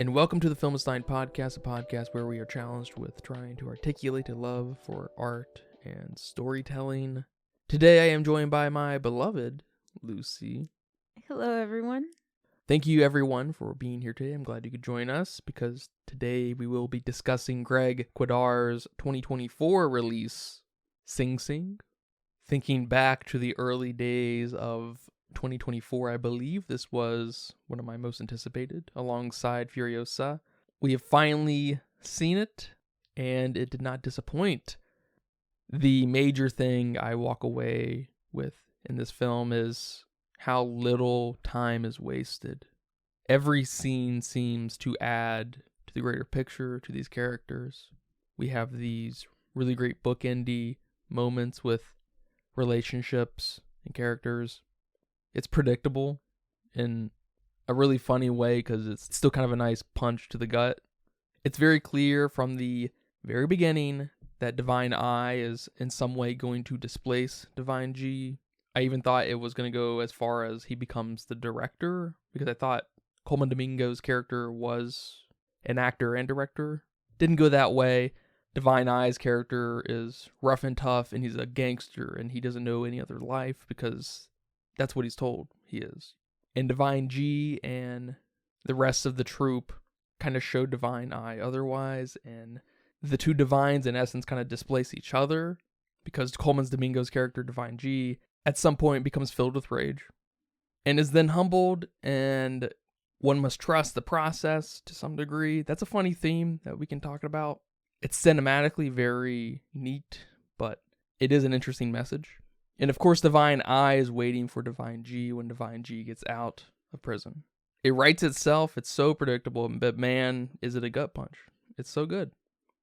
And welcome to the Filmstein Podcast, a podcast where we are challenged with trying to articulate a love for art and storytelling. Today I am joined by my beloved Lucy. Hello, everyone. Thank you, everyone, for being here today. I'm glad you could join us because today we will be discussing Greg Kwedar's 2024 release, Sing Sing. Thinking back to the early days of 2024, I believe this was one of my most anticipated, alongside Furiosa. We have finally seen it, and it did not disappoint. The major thing I walk away with in this film is how little time is wasted. Every scene seems to add to the greater picture, to these characters. We have these really great bookendy moments with relationships and characters. It's predictable in a really funny way because it's still kind of a nice punch to the gut. It's very clear from the very beginning that Divine I is in some way going to displace Divine G. I even thought it was going to go as far as he becomes the director, because I thought Coleman Domingo's character was an actor and director. Didn't go that way. Divine I's character is rough and tough, and he's a gangster, and he doesn't know any other life because that's what he's told he is. And Divine G and the rest of the troupe kind of show Divine I otherwise, and the two divines in essence kind of displace each other because Coleman Domingo's character, Divine G, at some point becomes filled with rage and is then humbled, and one must trust the process to some degree. That's a funny theme that we can talk about. It's cinematically very neat, but it is an interesting message. And of course, Divine I is waiting for Divine G when Divine G gets out of prison. It writes itself. It's so predictable, but man, is it a gut punch. It's so good.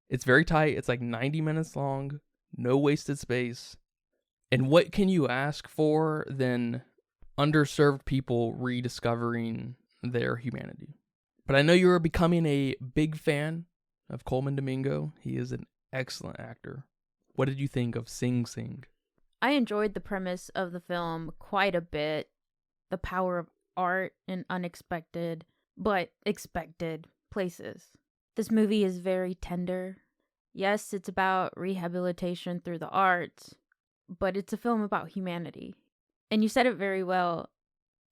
It's very tight. It's like 90 minutes long, no wasted space. And what can you ask for than underserved people rediscovering their humanity? But I know you're becoming a big fan of Coleman Domingo. He is an excellent actor. What did you think of Sing Sing? I enjoyed the premise of the film quite a bit. The power of art in unexpected, but expected places. This movie is very tender. Yes, it's about rehabilitation through the arts, but it's a film about humanity. And you said it very well,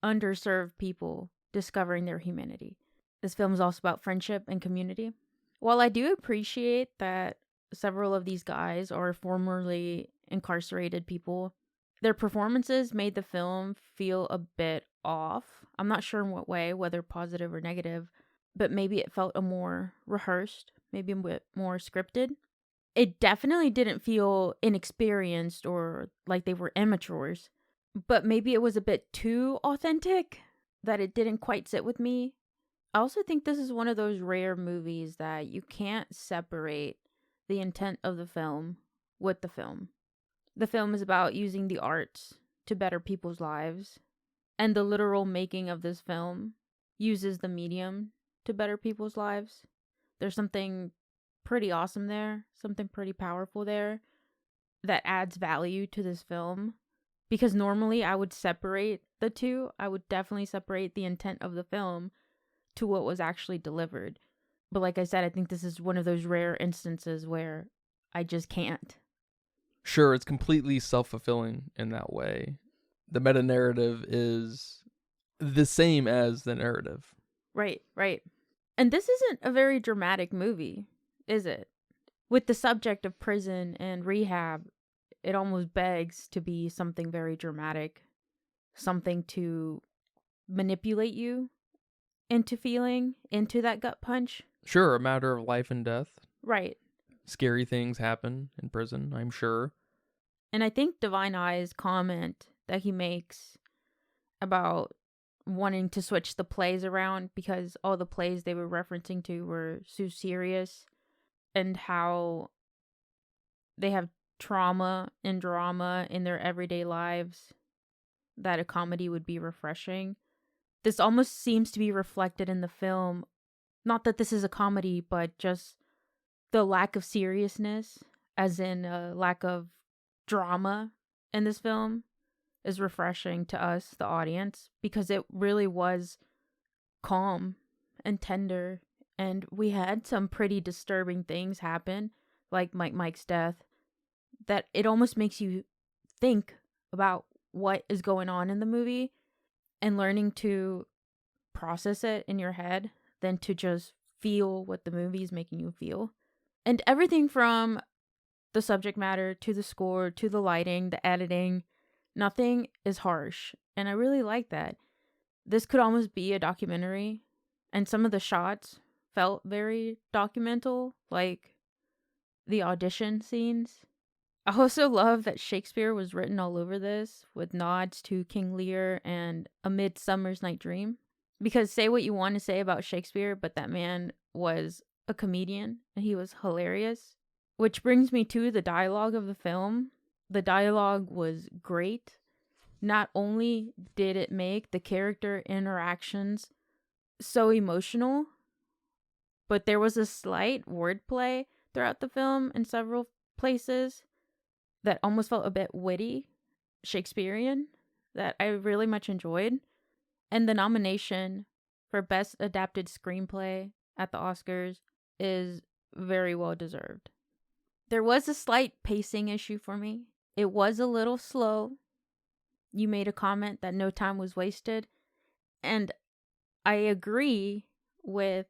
underserved people discovering their humanity. This film is also about friendship and community. While I do appreciate that several of these guys are formerly incarcerated people, their performances made the film feel a bit off. I'm not sure in what way, whether positive or negative, but maybe it felt a more rehearsed, maybe a bit more scripted. It definitely didn't feel inexperienced or like they were amateurs, but maybe it was a bit too authentic that it didn't quite sit with me. I also think this is one of those rare movies that you can't separate the intent of the film with the film. The film is about using the arts to better people's lives, and the literal making of this film uses the medium to better people's lives. There's something pretty awesome there, something pretty powerful there that adds value to this film, because normally I would separate the two. I would definitely separate the intent of the film to what was actually delivered. But like I said, I think this is one of those rare instances where I just can't. Sure, it's completely self-fulfilling in that way. The meta-narrative is the same as the narrative. Right. And this isn't a very dramatic movie, is it? With the subject of prison and rehab, it almost begs to be something very dramatic, something to manipulate you into feeling, into that gut punch. Sure, a matter of life and death. Right. Scary things happen in prison, I'm sure. And I think Divine I's comment that he makes about wanting to switch the plays around because all the plays they were referencing to were so serious, and how they have trauma and drama in their everyday lives, that a comedy would be refreshing. This almost seems to be reflected in the film. Not that this is a comedy, but just the lack of seriousness, as in a lack of drama in this film, is refreshing to us, the audience, because it really was calm and tender And we had some pretty disturbing things happen, like Mike's death, that it almost makes you think about what is going on in the movie and learning to process it in your head than to just feel what the movie is making you feel. And everything from the subject matter to the score to the lighting, the editing, nothing is harsh. And I really like that. This could almost be a documentary, and some of the shots felt very documental, like the audition scenes. I also love that Shakespeare was written all over this, with nods to King Lear and A Midsummer's Night Dream. Because say what you want to say about Shakespeare, but that man was a comedian and he was hilarious. Which brings me to the dialogue of the film. The dialogue was great. Not only did it make the character interactions so emotional, but there was a slight wordplay throughout the film in several places that almost felt a bit witty, Shakespearean, that I really much enjoyed. And the nomination for Best Adapted Screenplay at the Oscars is very well deserved. There was a slight pacing issue for me. It was a little slow. You made a comment that no time was wasted, and I agree with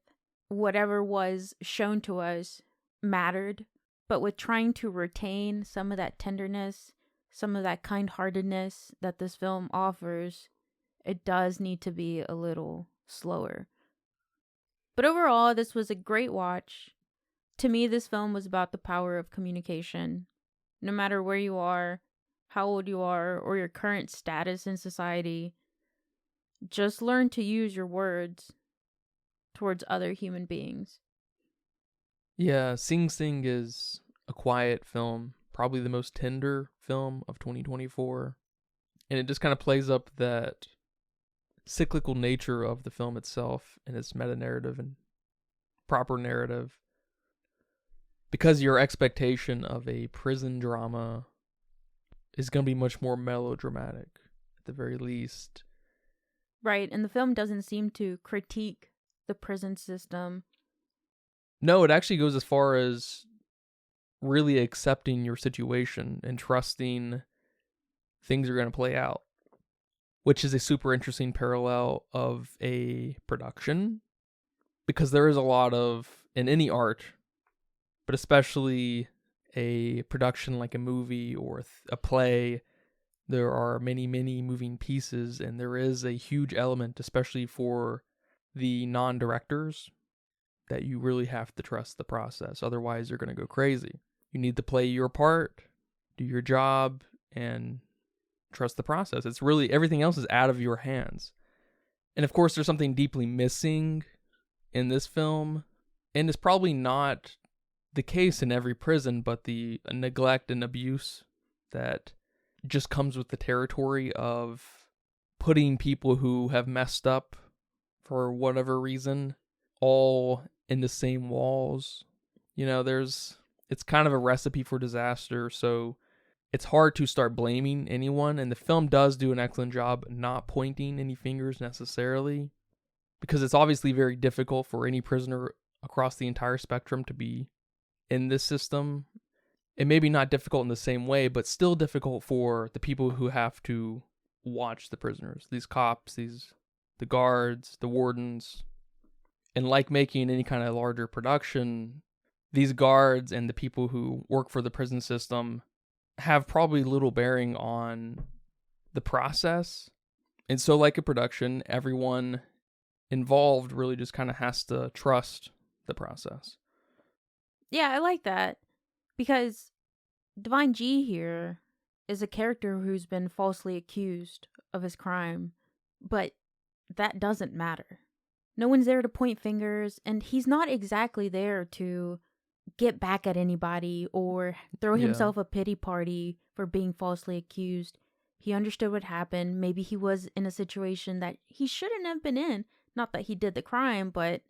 whatever was shown to us mattered, but with trying to retain some of that tenderness, some of that kind-heartedness that this film offers, it does need to be a little slower. But overall, this was a great watch. To me, this film was about the power of communication. No matter where you are, how old you are, or your current status in society, just learn to use your words towards other human beings. Yeah, Sing Sing is a quiet film, probably the most tender film of 2024. And it just kind of plays up that cyclical nature of the film itself and its meta-narrative and proper narrative. Because your expectation of a prison drama is going to be much more melodramatic, at the very least. Right, and the film doesn't seem to critique the prison system. No, it actually goes as far as really accepting your situation and trusting things are going to play out, which is a super interesting parallel of a production, because there is a lot of, in any art, but especially a production like a movie or a play, there are many, many moving pieces, and there is a huge element, especially for the non-directors, that you really have to trust the process. Otherwise, you're going to go crazy. You need to play your part, do your job, and trust the process. It's really, everything else is out of your hands. And of course, there's something deeply missing in this film, and it's probably not the case in every prison, but the neglect and abuse that just comes with the territory of putting people who have messed up for whatever reason all in the same walls. You know, it's kind of a recipe for disaster, so it's hard to start blaming anyone, and the film does do an excellent job not pointing any fingers necessarily, because it's obviously very difficult for any prisoner across the entire spectrum to be in this system. It may be not difficult in the same way, but still difficult for the people who have to watch the prisoners, these cops, the guards, the wardens. And like making any kind of larger production, these guards and the people who work for the prison system have probably little bearing on the process. And so like a production, everyone involved really just kind of has to trust the process. Yeah, I like that. Because Divine G here is a character who's been falsely accused of his crime. But that doesn't matter. No one's there to point fingers, and he's not exactly there to get back at anybody or throw himself a pity party for being falsely accused. He understood what happened. Maybe he was in a situation that he shouldn't have been in. Not that he did the crime, but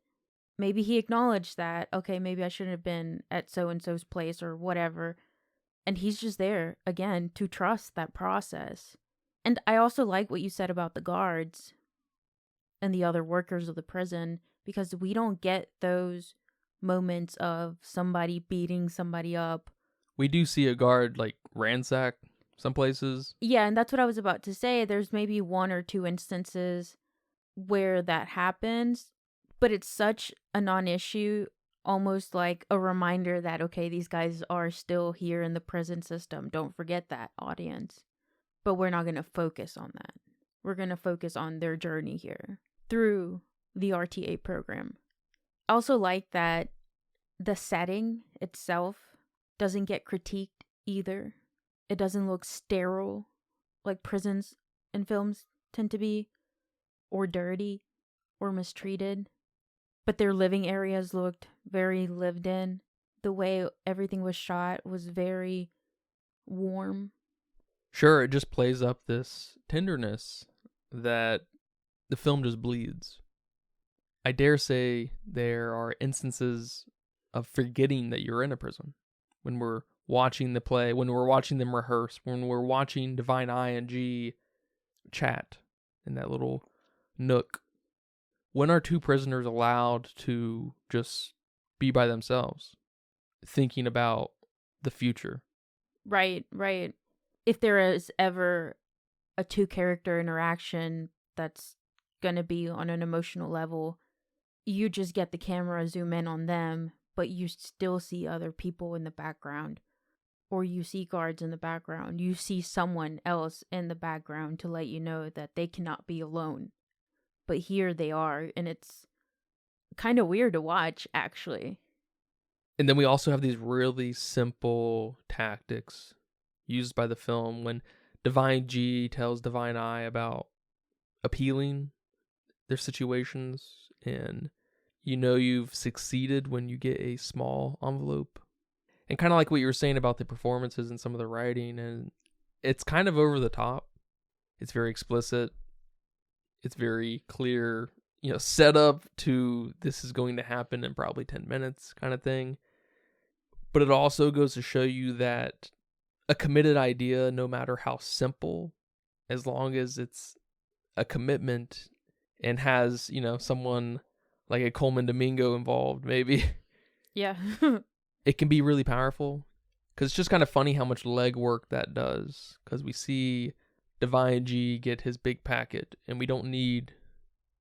maybe he acknowledged that, okay, maybe I shouldn't have been at so-and-so's place or whatever. And he's just there, again, to trust that process. And I also like what you said about the guards and the other workers of the prison, because we don't get those moments of somebody beating somebody up. We do see a guard like ransack some places. Yeah, and that's what I was about to say. There's maybe one or two instances where that happens, but it's such a non-issue, almost like a reminder that, okay, these guys are still here in the prison system. Don't forget that, audience. But we're not going to focus on that. We're going to focus on their journey here through the RTA program. I also like that the setting itself doesn't get critiqued either. It doesn't look sterile like prisons in films tend to be, or dirty, or mistreated. But their living areas looked very lived in. The way everything was shot was very warm. Sure, it just plays up this tenderness that the film just bleeds. I dare say there are instances of forgetting that you're in a prison when we're watching the play, when we're watching them rehearse, when we're watching Divine I and G chat in that little nook. When are two prisoners allowed to just be by themselves, thinking about the future? Right. If there is ever a two-character interaction that's going to be on an emotional level, you just get the camera zoom in on them, but you still see other people in the background, or you see guards in the background. You see someone else in the background to let you know that they cannot be alone. But here they are, and it's kind of weird to watch, actually. And then we also have these really simple tactics used by the film when Divine G tells Divine I about appealing their situations, and you know you've succeeded when you get a small envelope. And kind of like what you were saying about the performances and some of the writing, and it's kind of over the top. It's very explicit. It's very clear, set up to this is going to happen in probably 10 minutes kind of thing. But it also goes to show you that a committed idea, no matter how simple, as long as it's a commitment and has, someone like a Coleman Domingo involved, maybe. Yeah. It can be really powerful. Because it's just kind of funny how much legwork that does. Because we see Divine G get his big packet, and we don't need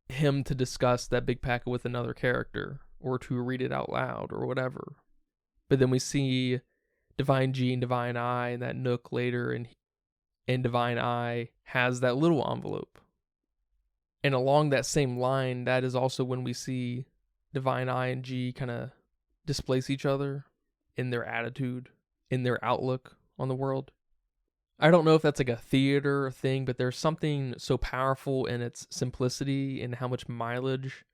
him to discuss that big packet with another character or to read it out loud or whatever. But then we see Divine G and Divine I in that nook later, and Divine I has that little envelope. And along that same line, that is also when we see Divine I and G kind of displace each other in their attitude, in their outlook on the world. I don't know if that's like a theater thing, but there's something so powerful in its simplicity and how much mileage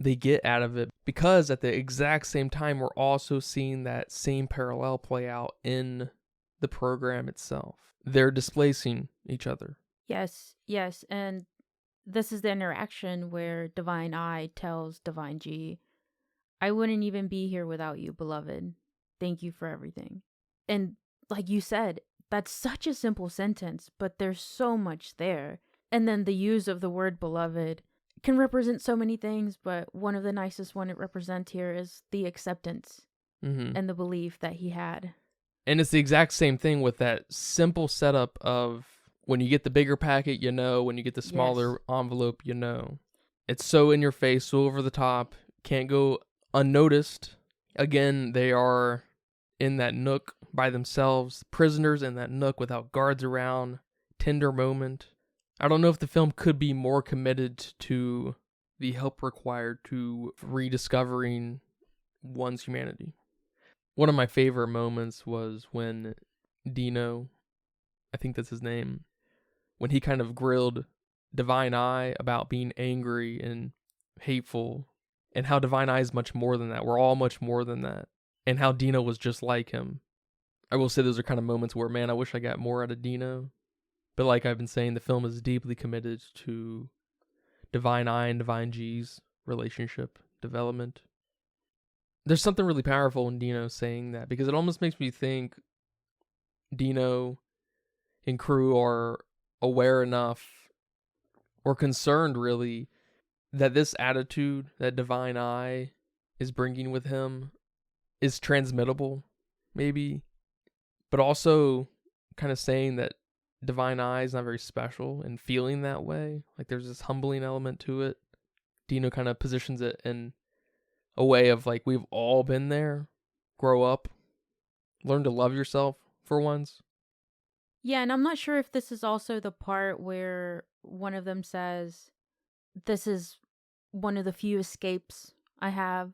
they get out of it, because at the exact same time we're also seeing that same parallel play out in the program itself. They're displacing each other. Yes, and this is the interaction where Divine I tells Divine G, I wouldn't even be here without you, beloved. Thank you for everything. And like you said, that's such a simple sentence, but there's so much there. And then the use of the word beloved can represent so many things, but one of the nicest one it represents here is the acceptance and the belief that he had. And it's the exact same thing with that simple setup of when you get the bigger packet, when you get the smaller envelope, It's so in your face, so over the top, can't go unnoticed. Again, they are in that nook by themselves, prisoners in that nook without guards around, tender moment. I don't know if the film could be more committed to the help required to rediscovering one's humanity. One of my favorite moments was when Dino, I think that's his name, when he kind of grilled Divine I about being angry and hateful, and how Divine I is much more than that. We're all much more than that. And how Dino was just like him. I will say those are kind of moments where, man, I wish I got more out of Dino. But like I've been saying, the film is deeply committed to Divine I and Divine G's relationship development. There's something really powerful in Dino saying that, because it almost makes me think Dino and crew are aware enough, or concerned really, that this attitude that Divine Eye is bringing with him is transmittable, maybe, but also kind of saying that Divine Eye is not very special and feeling that way. Like there's this humbling element to it. Dino kind of positions it in a way of like, we've all been there. Grow up, learn to love yourself for once. Yeah, and I'm not sure if this is also the part where one of them says, "This is one of the few escapes I have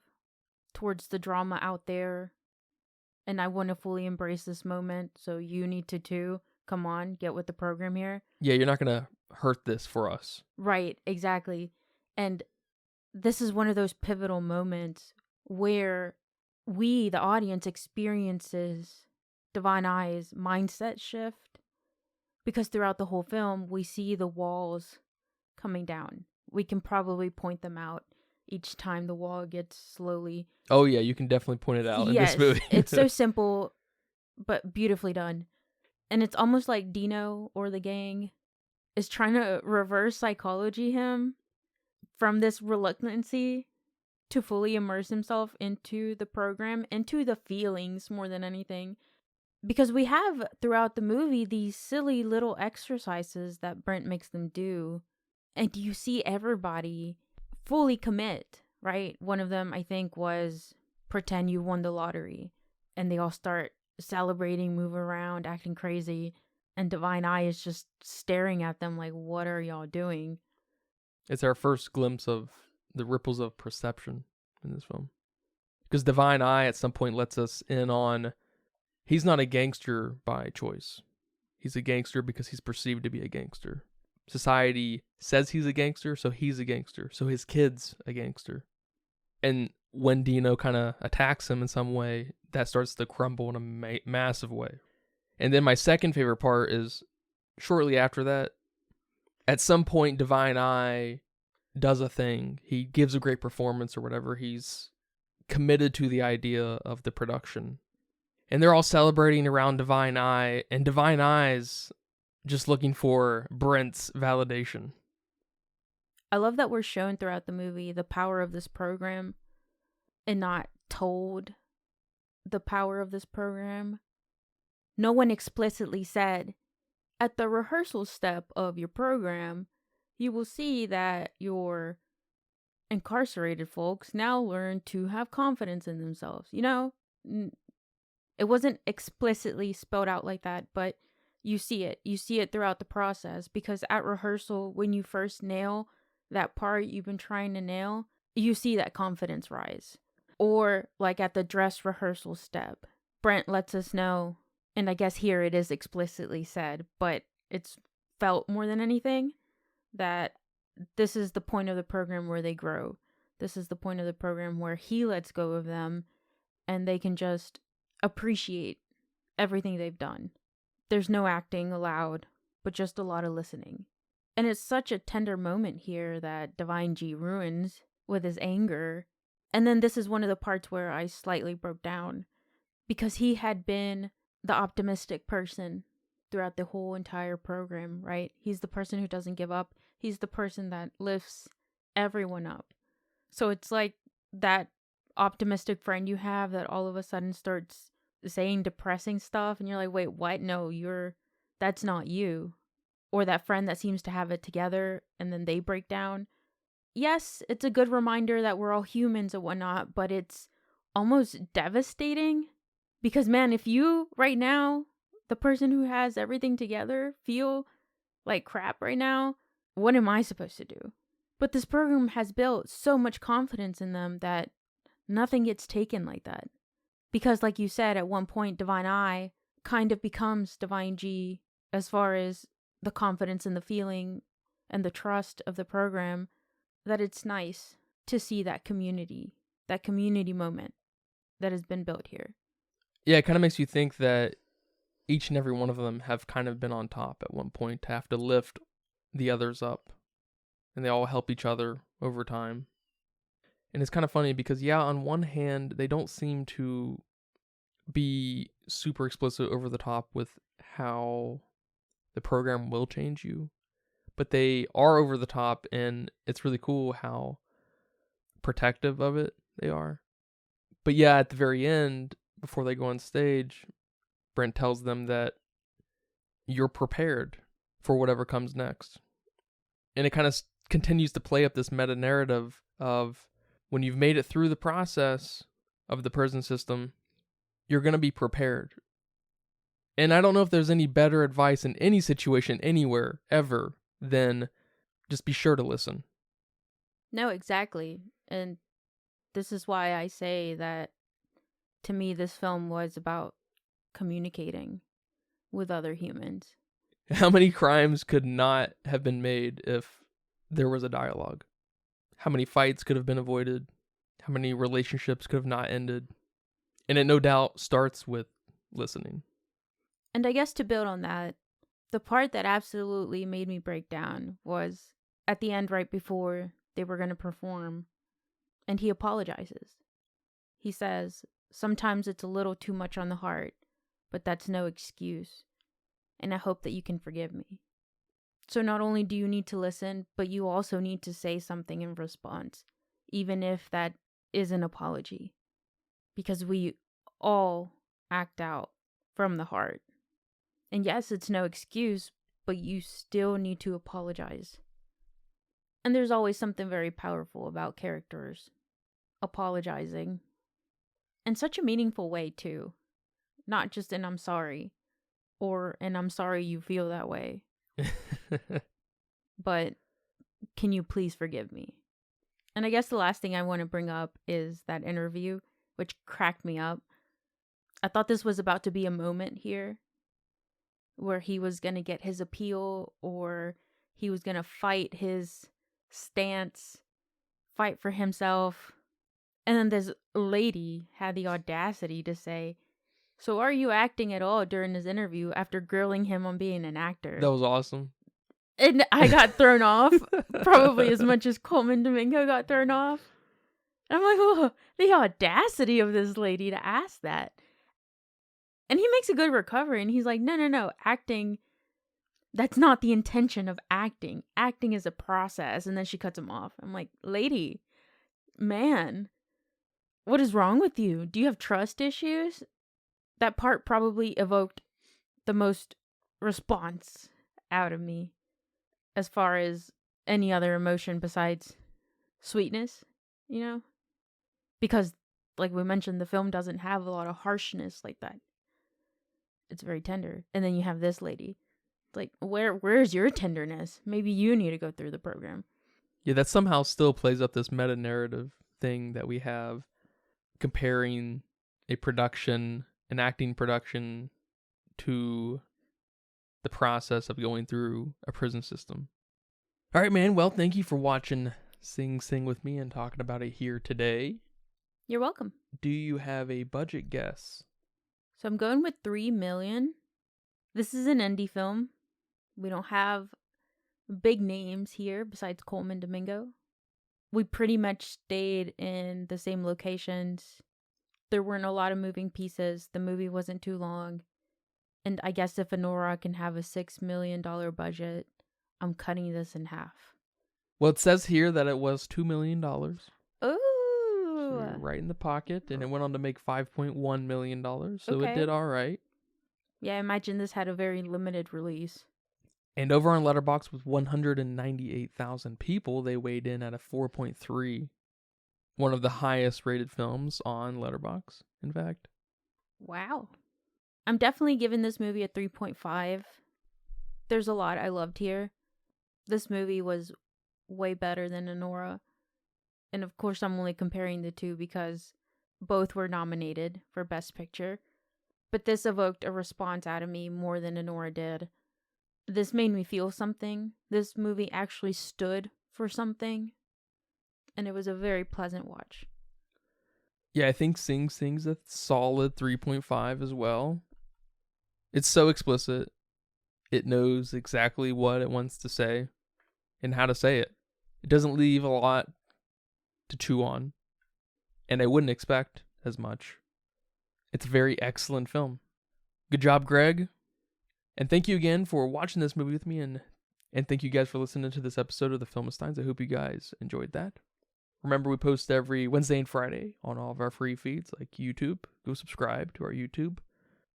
towards the drama out there, and I want to fully embrace this moment, so you need to too. Come on, get with the program here." Yeah, you're not going to hurt this for us. Right, exactly. And this is one of those pivotal moments where we, the audience, experiences Divine Eye's mindset shift, because throughout the whole film, we see the walls coming down. We can probably point them out each time the wall gets slowly. Oh, yeah, you can definitely point it out in this movie. It's so simple, but beautifully done. And it's almost like Dino or the gang is trying to reverse psychology him from this reluctancy to fully immerse himself into the program, into the feelings more than anything. Because we have throughout the movie these silly little exercises that Brent makes them do. And you see everybody fully commit, right? One of them, I think, was pretend you won the lottery. And they all start celebrating, move around, acting crazy. And Divine Eye is just staring at them like, what are y'all doing? It's our first glimpse of the ripples of perception in this film. Because Divine Eye at some point lets us in on, he's not a gangster by choice. He's a gangster because he's perceived to be a gangster. Society says he's a gangster, so he's a gangster. So his kid's a gangster. And when Dino kind of attacks him in some way, that starts to crumble in a massive way. And then my second favorite part is shortly after that, at some point, Divine Eye does a thing. He gives a great performance or whatever. He's committed to the idea of the production. And they're all celebrating around Divine Eye, and Divine Eye's just looking for Brent's validation. I love that we're shown throughout the movie the power of this program and not told the power of this program. No one explicitly said, at the rehearsal step of your program, you will see that your incarcerated folks now learn to have confidence in themselves. You know, it wasn't explicitly spelled out like that, but you see it. You see it throughout the process, because at rehearsal, when you first nail that part you've been trying to nail, you see that confidence rise. Or like at the dress rehearsal step, Brent lets us know, and I guess here it is explicitly said, but it's felt more than anything, that this is the point of the program where they grow. This is the point of the program where he lets go of them and they can just appreciate everything they've done. There's no acting allowed, but just a lot of listening. And it's such a tender moment here that Divine G ruins with his anger. And then this is one of the parts where I slightly broke down, because he had been the optimistic person throughout the whole entire program, right? He's the person who doesn't give up. He's the person that lifts everyone up. So it's like that optimistic friend you have that all of a sudden starts saying depressing stuff, and you're like, wait, what? No, that's not you. Or that friend that seems to have it together and then they break down. Yes, it's a good reminder that we're all humans and whatnot, but it's almost devastating. Because, man, if you, right now, the person who has everything together, feel like crap right now, what am I supposed to do? But this program has built so much confidence in them that nothing gets taken like that. Because, like you said, at one point, Divine Eye kind of becomes Divine G as far as the confidence and the feeling and the trust of the program, that it's nice to see that community moment that has been built here. Yeah, it kind of makes you think that each and every one of them have kind of been on top at one point to have to lift the others up. And they all help each other over time. And it's kind of funny because, yeah, on one hand, they don't seem to be super explicit over the top with how the program will change you. but they are over the top, and it's really cool how protective of it they are. But yeah, at the very end, before they go on stage, Brent tells them that you're prepared for whatever comes next. And it kind of continues to play up this meta narrative of when you've made it through the process of the prison system, you're going to be prepared. And I don't know if there's any better advice in any situation, anywhere, ever, than just be sure to listen. No, exactly. And this is why I say that to me, this film was about communicating with other humans. How many crimes could not have been made if there was a dialogue? How many fights could have been avoided? How many relationships could have not ended? And it no doubt starts with listening. And I guess to build on that, the part that absolutely made me break down was at the end, right before they were going to perform, and he apologizes. He says, "Sometimes it's a little too much on the heart, but that's no excuse. And I hope that you can forgive me." So not only do you need to listen, but you also need to say something in response, even if that is an apology. Because we all act out from the heart. And yes, it's no excuse, but you still need to apologize. And there's always something very powerful about characters apologizing. In such a meaningful way, too. Not just an "I'm sorry," or an "I'm sorry you feel that way." But can you please forgive me? And I guess the last thing I want to bring up is that interview, which cracked me up. I thought this was about to be a moment here where he was going to get his appeal, or he was going to fight his stance, fight for himself. And then this lady had the audacity to say, "So are you acting at all?" during this interview after grilling him on being an actor. That was awesome. And I got thrown off, probably as much as Coleman Domingo got thrown off. And I'm like, oh, the audacity of this lady to ask that. And he makes a good recovery, and he's like, no, acting, that's not the intention of acting. Acting is a process. And then she cuts him off. I'm like, lady, man, what is wrong with you? Do you have trust issues? That part probably evoked the most response out of me as far as any other emotion besides sweetness, you know? Because, like we mentioned, the film doesn't have a lot of harshness like that. It's very tender. And then you have this lady. Like, where's your tenderness? Maybe you need to go through the program. Yeah, that somehow still plays up this meta-narrative thing that we have, comparing an acting production, to the process of going through a prison system. All right, man. Well, thank you for watching Sing Sing with me and talking about it here today. You're welcome. Do you have a budget guess? So I'm going with $3 million. This is an indie film. We don't have big names here besides Coleman Domingo. We pretty much stayed in the same locations. There weren't a lot of moving pieces. The movie wasn't too long. And I guess if Anora can have a $6 million budget, I'm cutting this in half. Well, it says here that it was $2 million. Ooh. So right in the pocket. And it went on to make $5.1 million. So Okay. It did all right. Yeah, I imagine this had a very limited release. And over on Letterboxd with 198,000 people, they weighed in at a 4.3. One of the highest rated films on Letterboxd, in fact. Wow. I'm definitely giving this movie a 3.5. There's a lot I loved here. This movie was way better than Anora. And of course, I'm only comparing the two because both were nominated for Best Picture. But this evoked a response out of me more than Anora did. This made me feel something. This movie actually stood for something. And it was a very pleasant watch. Yeah, I think Sing Sing's a solid 3.5 as well. It's so explicit. It knows exactly what it wants to say and how to say it. It doesn't leave a lot to chew on. And I wouldn't expect as much. It's a very excellent film. Good job, Greg. And thank you again for watching this movie with me and And thank you guys for listening to this episode of the Filmsteins. I hope you guys enjoyed that. Remember, we post every Wednesday and Friday on all of our free feeds like YouTube. Go subscribe to our YouTube.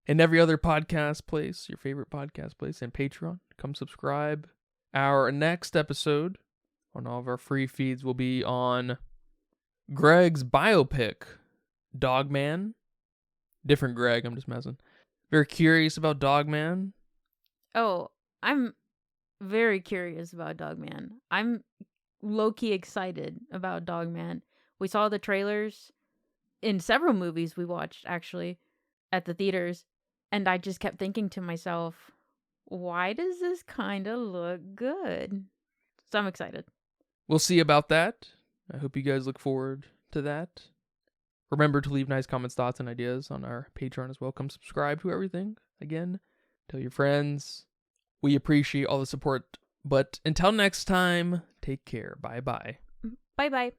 And every other podcast place, your favorite podcast place, and Patreon. Come subscribe. Our next episode on all of our free feeds will be on Greg's biopic, Dogman. Different Greg, I'm just messing. Very curious about Dogman. Oh, I'm very curious about Dogman. I'm low-key excited about Dogman. We saw the trailers in several movies we watched, actually, at the theaters. And I just kept thinking to myself, why does this kind of look good? So I'm excited. We'll see about that. I hope you guys look forward to that. Remember to leave nice comments, thoughts, and ideas on our Patreon as well. Come subscribe to everything. Again, tell your friends. We appreciate all the support. But until next time, take care. Bye-bye. Bye-bye.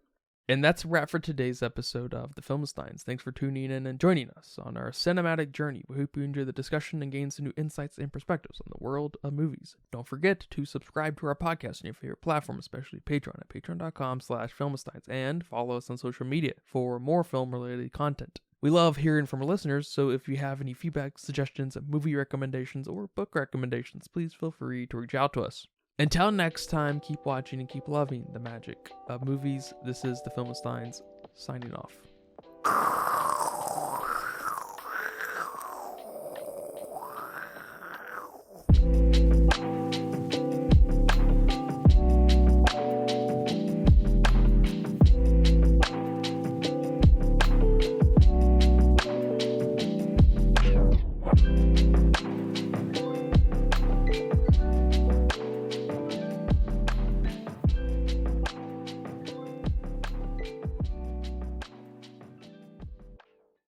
And that's a wrap for today's episode of The Filmsteins. Thanks for tuning in and joining us on our cinematic journey. We hope you enjoy the discussion and gain some new insights and perspectives on the world of movies. Don't forget to subscribe to our podcast on your favorite platform, especially Patreon at patreon.com/filmsteins, and follow us on social media for more film-related content. We love hearing from our listeners, so if you have any feedback, suggestions, movie recommendations, or book recommendations, please feel free to reach out to us. Until next time, keep watching and keep loving the magic of movies. This is the Filmsteins signing off.